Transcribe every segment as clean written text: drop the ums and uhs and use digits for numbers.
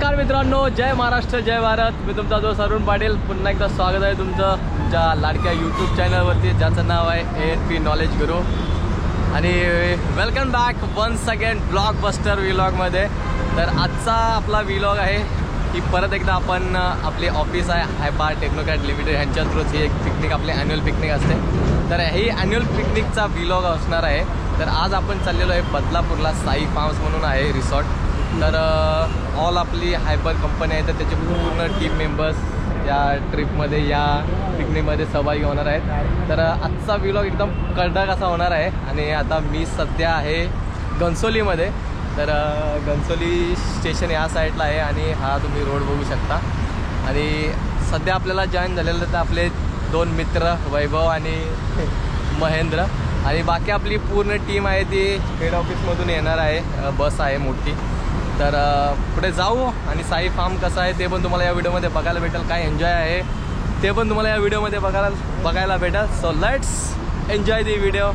नमस्कार मित्रांनो, जय महाराष्ट्र जय भारत. मी तुमचा दोस्त अरुण पाटील. पुन्हा एकदा स्वागत आहे तुमचं तुमच्या लाडक्या यूट्यूब चॅनलवरती, ज्याचं नाव आहे ANP नॉलेज गुरु. आणि welcome back once again blockbuster व्लॉगमध्ये. तर आजचा आपला व्लॉग आहे की परत एकदा आपण आपले ऑफिस आहे हायपार टेक्नोकॅट लिमिटेड ह्यांच्या थ्रूच ही एक पिकनिक, आपली ॲन्युअल पिकनिक असते. तर ही ॲन्युअल पिकनिकचा व्लॉग असणार आहे. तर आज आपण चाललेलो आहे बदलापूरला. साई फार्म्स म्हणून आहे रिसॉर्ट. तर ऑल आपली हायपर कंपनी आहे, तर त्याचे पूर्ण टीम मेंबर्स या ट्रिपमध्ये, या पिकनिकमध्ये सहभागी होणार आहेत. तर आजचा व्लॉग एकदम कडक असा होणार आहे. आणि आता मी सध्या आहे घनसोलीमध्ये. तर घनसोली स्टेशन या साईडला आहे आणि हा तुम्ही रोड बघू शकता. आणि सध्या आपल्याला जॉईन झालेलं तर आपले 2 मित्र वैभव आणि महेंद्र, आणि बाकी आपली पूर्ण टीम आहे ती हेड ऑफिसमधून येणार आहे. बस आहे मोठी. तर पुढे जाऊ आणि साई फार्म कसं आहे ते पण तुम्हाला या व्हिडिओमध्ये बघायला भेटेल. काय एन्जॉय आहे ते पण तुम्हाला या व्हिडिओमध्ये बघायला भेटेल. So let's enjoy the video.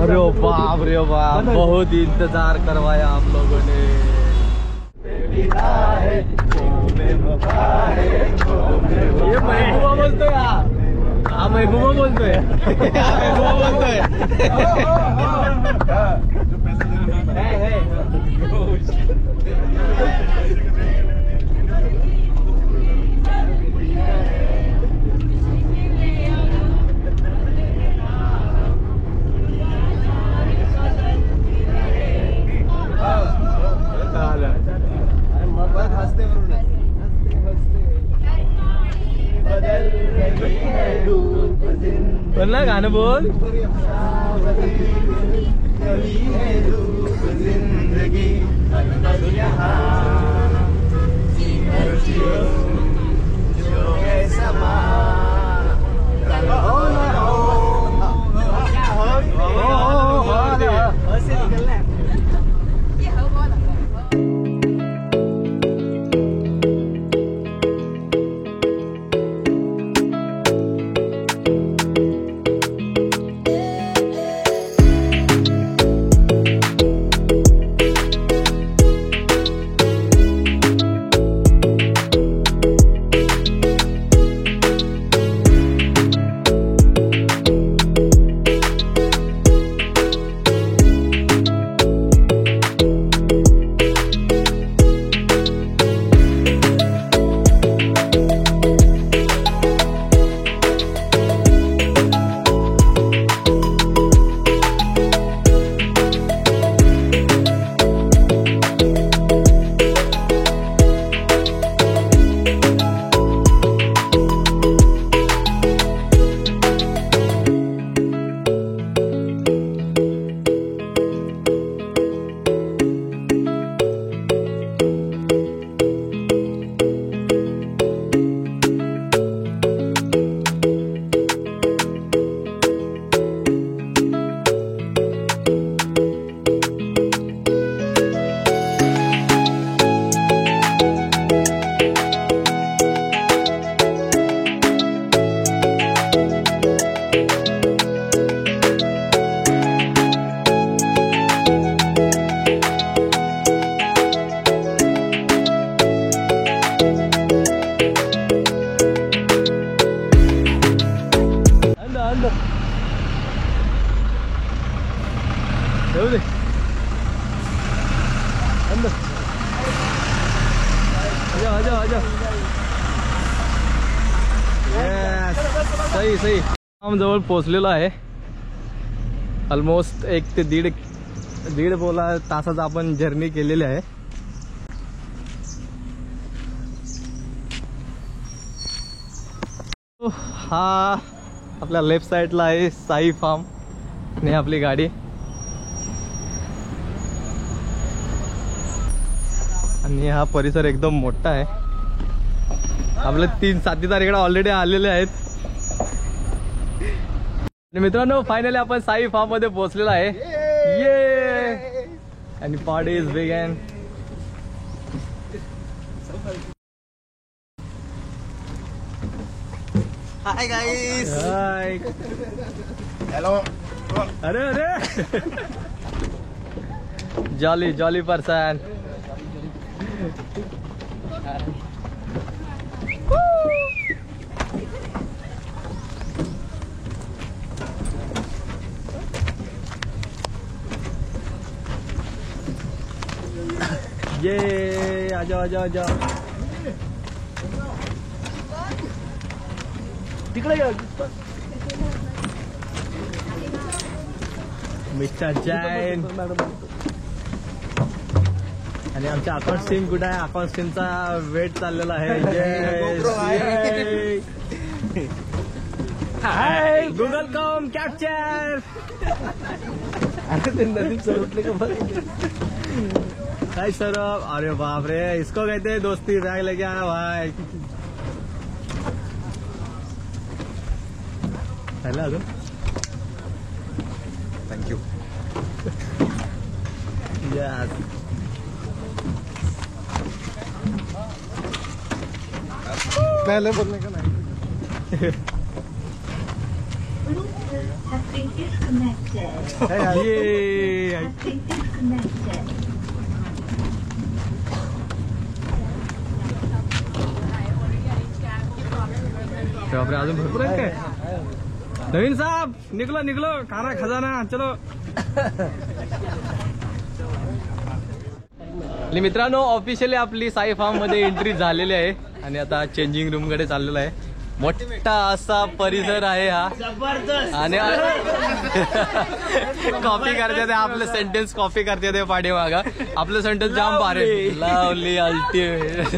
अरे बाप, बहुत इंतजार करवाया आप लोगों ने. ये महबूबा बोलतोय, हा महबूबा बोलतोय. महबूबा बोलतोय. बोल ना, गाणं बोल. सही आम जवळ पोहोचलेलो आहे. ऑलमोस्ट 1 ते दीड बोला तासाचा आपण जर्नी केलेली आहे. हा आपल्या लेफ्ट साइडला आहे साई फार्म आणि आपली गाडी. आणि हा परिसर एकदम मोठा आहे. आपले 3 साथीदार इकडे ऑलरेडी आलेले आहेत. मित्रांनो फायनली आपण साई फार्म मध्ये पोहोचलेलो आहे. ये आणि party is began. Hi guys. Hi. Hello. अरे अरे जॉली जॉली पर्सन. ये आजाओ आजाओ आजाओ. तिकडे या. मिस्टर जैन आणि आमच्या अकाउंट टीम कुठे आहे? अकाउंट टीमचा वेट चाललेला आहे. हाय गुगल कॉम कॅप्चर. अरे नदीत चढले का काय सर? अरे बाप रे, इसको कहते हैं दोस्ती. बैग लेके आया भाई. हेलो अजून. Thank you. यस. पहले बोलने का नहीं. Has been disconnected. ये Has been disconnected. बापरे, अजून भरपूर आहेत काय? नवीन साहेब निघलो निघलो. खाना खजाना चलो. मित्रांनो ऑफिशियली आपली साई फार्म मध्ये एंट्री झालेली आहे आणि आता चेंजिंग रूम कडे चाललेला आहे. मोठा असा परिसर आहे हा. आणि कॉपी करते ते आपलं सेंटेन्स कॉपी करते ते पाठीमागा. आपलं सेंटेन्स जाम भारी. लवली अल्टिमेट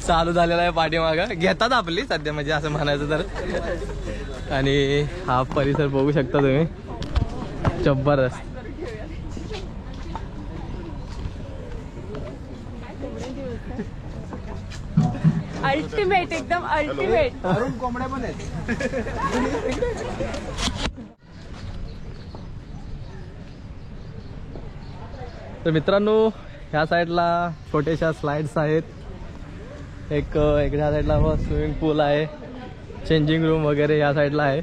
चालू झालेला आहे पाठीमागा. घेतात आपली सध्या म्हणजे असं म्हणायचं तर. आणि हा परिसर बघू शकता तुम्ही. जबरदस्त. अल्टिमेट एकदम अल्टिमेट. अरुण कोंबड्या पण आहेत. तर मित्रांनो ह्या साईडला छोट्याशा स्लाइड्स आहेत. एक ह्या साईडला स्विमिंग पूल आहे. चेंजिंग रूम वगैरे या साईडला आहे.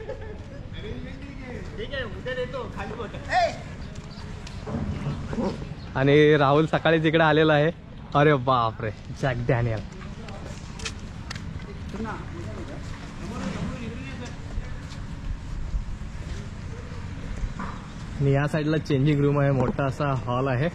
आणि राहुल सकाळी तिकडे आलेला आहे. अरे बाप रे, जॅक डॅनियल. आणि या साईडला चेंजिंग रूम आहे. मोठा असा हॉल आहे.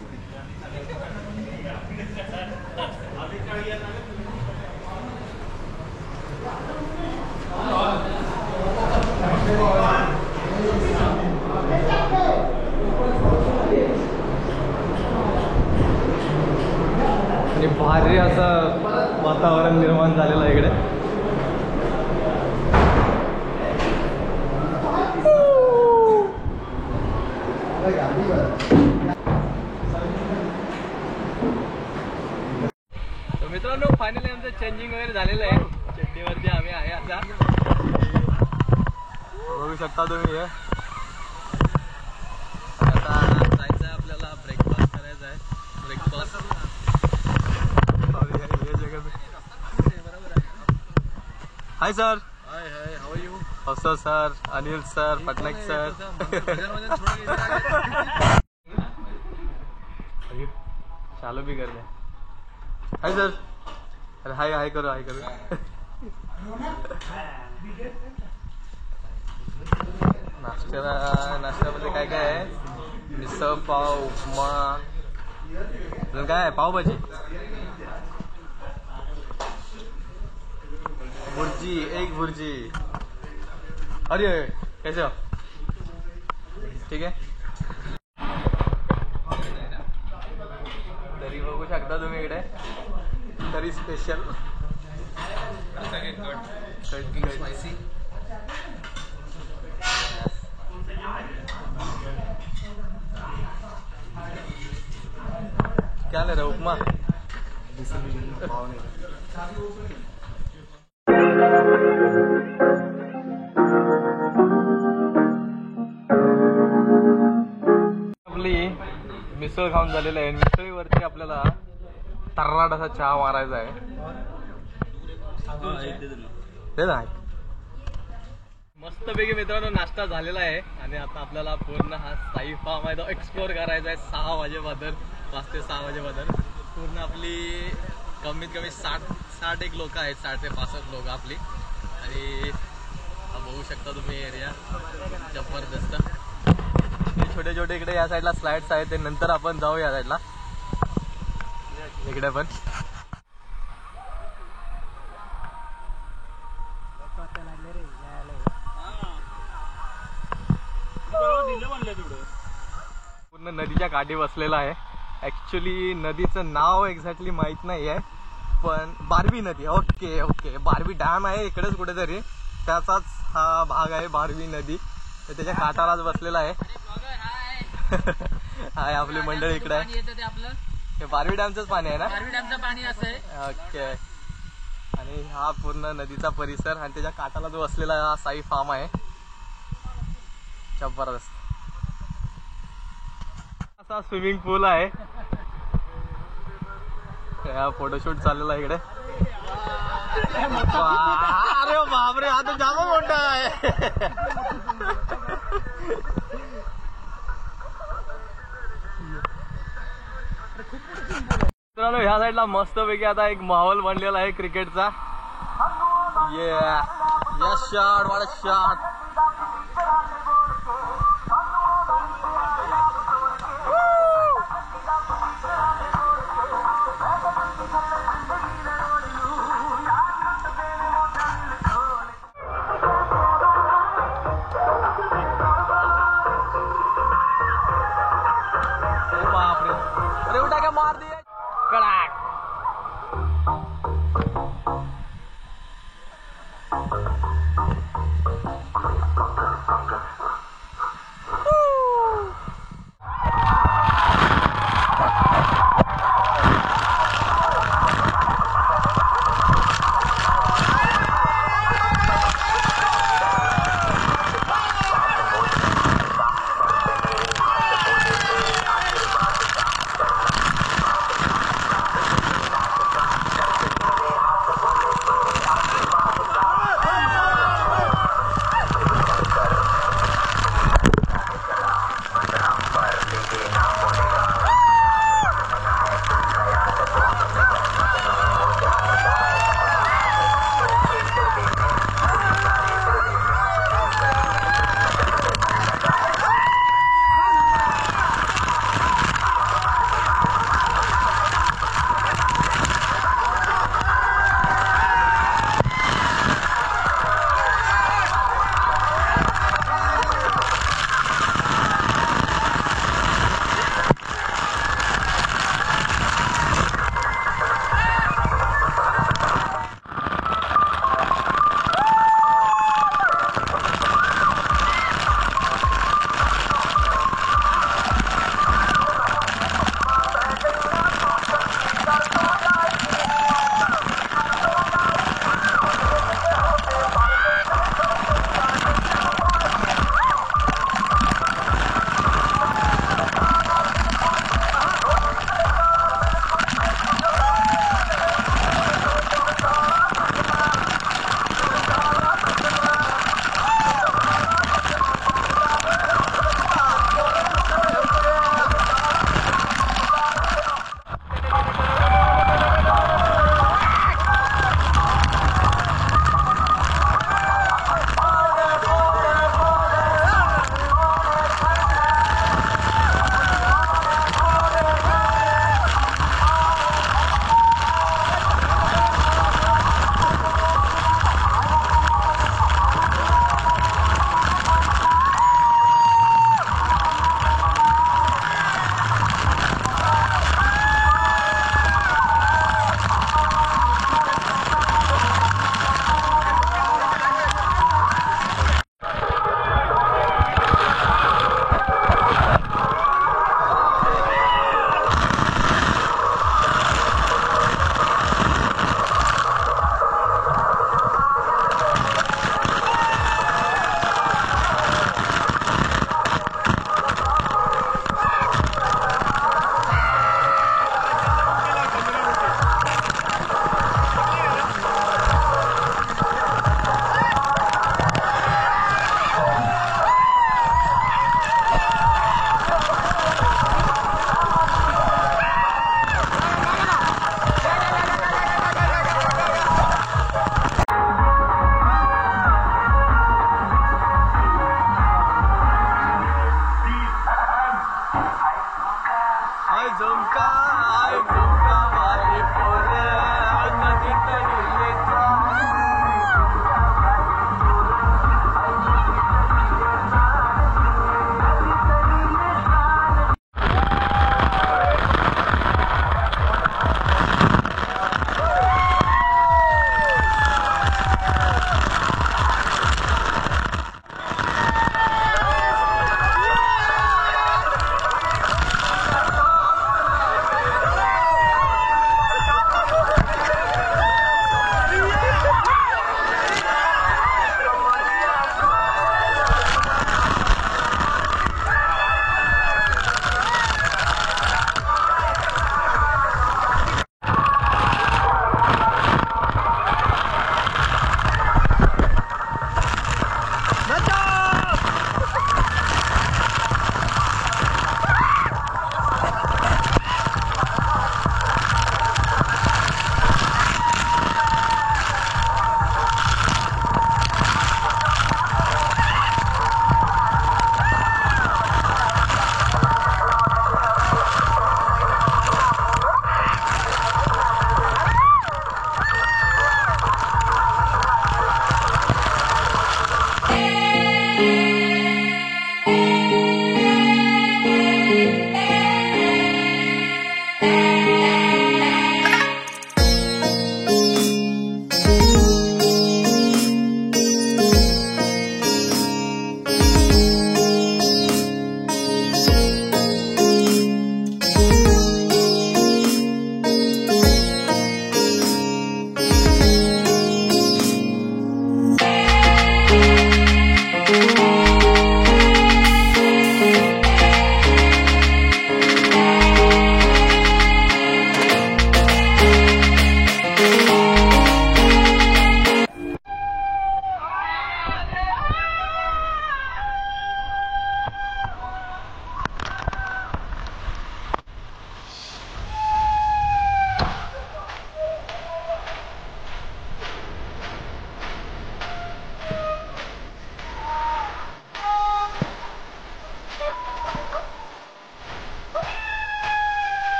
आणि भारी असं वातावरण निर्माण झालेलं आहे इकडे. तर मित्रांनो फायनली आमचं चेंजिंग वगैरे झालेलं आहे. चड्डीवरती आम्ही आहे आता. बघू शकता तुम्ही. आता जायचं आहे आपल्याला ब्रेकफास्ट करायचा आहे. Breakfast hi sir. Hi hi. How are you? हसो sir, Anil sir, Patnaik sir. चालू भी कर दे. Hi sir. अरे हाय हाय करो हाय करो. नाश्त्यामध्ये काय काय आहे? मिसळ पाव, उपमा, अजून काय आहे? पावभाजी, भुर्जी, एक भुर्जी. अरे कैसे हो? ठीक आहे. तरी बघू शकता तुम्ही इकडे तरी स्पेशल स्पायसी. क्या ले रहे हो? उपमा. मिसळ खाऊन झालेलं आहे. मिसळीवरती आपल्याला तर्राट असा चहा मारायचा आहे. ते ना मस्तपैकी मित्रांनो नाश्ता झालेला आहे आणि आता आपल्याला पूर्ण हा साई फार्म आहे तो एक्सप्लोर करायचा आहे. 6 वाजेबद्दल 5 ते 6 वाजेबद्दल पूर्ण आपली कमीत कमी 60 एक लोक आहेत. 60 ते 65 लोक आपली. आणि हा बघू शकता तुम्ही एरिया जबरदस्त. छोटे छोटे इकडे या साईडला स्लाइड्स आहेत ते नंतर आपण जाऊ या साईडला. इकडे पण पूर्ण नदीच्या काठी बसलेला आहे. ऍक्च्युली नदीचं नाव एक्झॅक्टली माहित नाही आहे पण बारवी नदी. ओके ओके बारवी डॅम आहे इकडेच कुठेतरी त्याचाच हा भाग आहे बारवी नदी. तर त्याच्या काठालाच बसलेला आहे. हाय आपली मंडळी इकडे आहे. हे बारवी डॅमचंच पाणी आहे ना. बारवी डॅमचं पाणी असं आहे. ओके आणि हा पूर्ण नदीचा परिसर आणि त्याच्या काठाला जो बसलेला हा साई फार्म आहे. जबरदस्त असा स्विमिंग पूल आहे. फोटोशूट चाललेला आहे इकडे. अरे बापरे हा तर जाम मोठा आहे. मित्रांनो ह्या साईडला मस्तपैकी आता एक माहोल बनलेला आहे क्रिकेटचा. शॉट वाट शॉट. बापरे अरे उठा क्या मार दिया कड़ाक.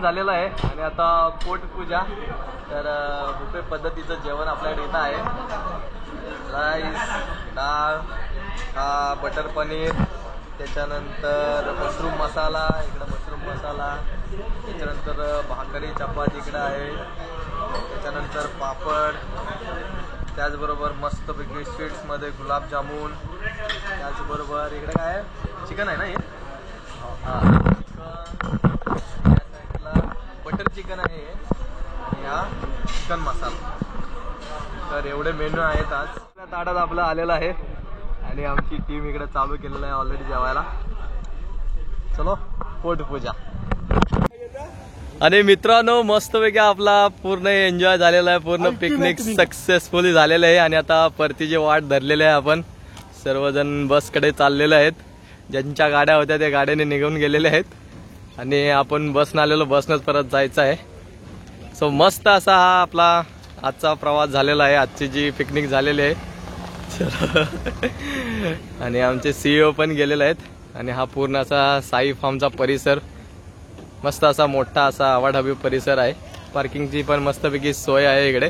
झालेला आहे आणि आता पोटपूजा. तर बुफे पद्धतीचं जेवण आपल्याकडे येत आहे. राईस, डाळ, हा बटर पनीर, त्याच्यानंतर मशरूम मसाला, इकडं मशरूम मसाला, त्याच्यानंतर भाकरी चपाती इकडं आहे, त्याच्यानंतर पापड, त्याचबरोबर मस्तपैकी स्वीट्समध्ये गुलाबजामुन, त्याचबरोबर इकडे काय आहे, चिकन आहे ना हे, हां चिकन, या साईडला बटर चिकन आहे आणि हा चिकन मसाला. तर एवढे मेनू आहेत आज. ताटात आपलं आलेलं आहे आणि आमची टीम इकडे चालू केलेलं आहे ऑलरेडी जेवायला. चलो पोटपूजा. आणि मित्रांनो मस्तपैकी आपला पूर्ण एन्जॉय झालेला आहे, पूर्ण पिकनिक सक्सेसफुली झालेलं आहे. आणि आता परतीची वाट धरलेली आहे. आपण सर्वजण बसकडे चाललेले आहेत. ज्यांच्या गाड्या होत्या त्या गाड्याने निघून गेलेले आहेत आणि आपण बसनं आलेलो, बसनंच परत जायचं आहे. सो मस्त असा हा आपला आजचा प्रवास झालेला आहे, आजची जी पिकनिक झालेली आहे. आणि आमचे CEO पण गेलेले आहेत. आणि हा पूर्ण असा साई फार्मचा परिसर, मस्त असा मोठा असा आवाढव्य परिसर आहे. पार्किंगची पण मस्तपैकी सोय आहे इकडे.